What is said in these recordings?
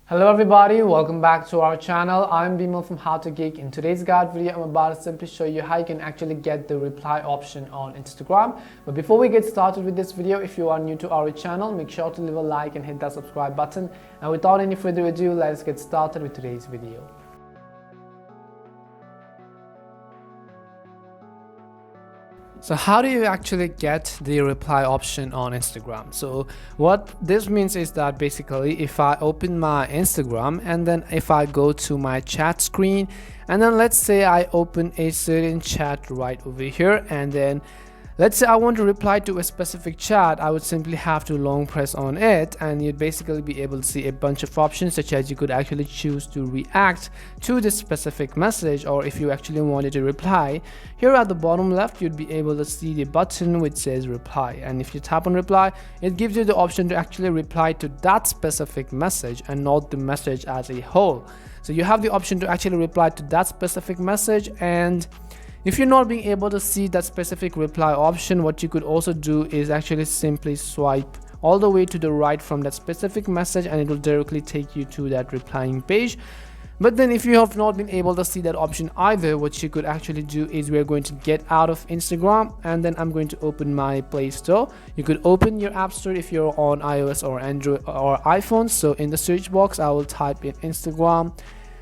Hello everybody, welcome back to our channel. I'm Bimal from How to Geek. In today's guide video, I'm about to simply show you how you can actually get the reply option on Instagram. But before we get started with this video, if you are new to our channel, make sure to leave a like and hit that subscribe button. And without any further ado, let's get started with today's video. So how do you actually get the reply option on Instagram? So what this means is that basically if I open my Instagram and then if I go to my chat screen and then let's say I open a certain chat right over here, and then let's say I want to reply to a specific chat, I would simply have to long press on it and you'd basically be able to see a bunch of options, such as you could actually choose to react to this specific message, or if you actually wanted to reply, here at the bottom left you'd be able to see the button which says reply, and if you tap on reply, it gives you the option to actually reply to that specific message and not the message as a whole. So you have the option to actually reply to that specific message, and if you're not being able to see that specific reply option, what you could also do is actually simply swipe all the way to the right from that specific message and it will directly take you to that replying page. But then if you have not been able to see that option either, what you could actually do is we're going to get out of Instagram and then I'm going to open my Play Store. You could open your App Store if you're on iOS or Android or iPhone. So in the search box, I will type in Instagram,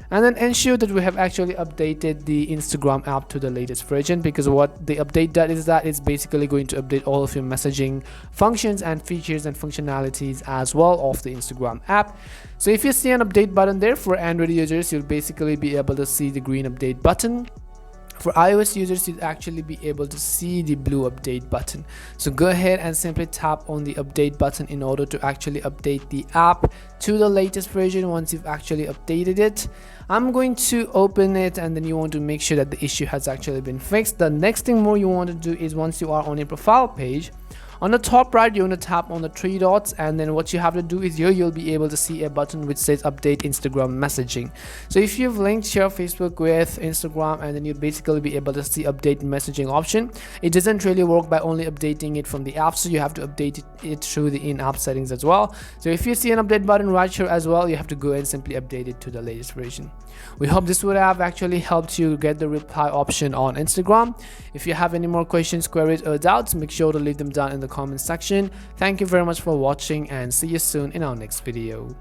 and then ensure that we have actually updated the Instagram app to the latest version, because what the update does is that it's basically going to update all of your messaging functions and features and functionalities as well of the Instagram app. So if you see an update button there, for Android users you'll basically be able to see the green update button. For iOS users, you'd actually be able to see the blue update button. So go ahead and simply tap on the update button in order to actually update the app to the latest version. Once you've actually updated it, I'm going to open it, and then you want to make sure that the issue has actually been fixed. The next thing more you want to do is, once you are on a profile page, on the top right, you want to tap on the three dots, and then what you have to do is here you'll be able to see a button which says update Instagram messaging. So if you've linked your Facebook with Instagram, and then you'll basically be able to see update messaging option. It doesn't really work by only updating it from the app, so you have to update it through the in-app settings as well. So if you see an update button right here as well, you have to go and simply update it to the latest version. We hope this would have actually helped you get the reply option on Instagram. If you have any more questions, queries or doubts, make sure to leave them down in the comment section. Thank you very much for watching and see you soon in our next video.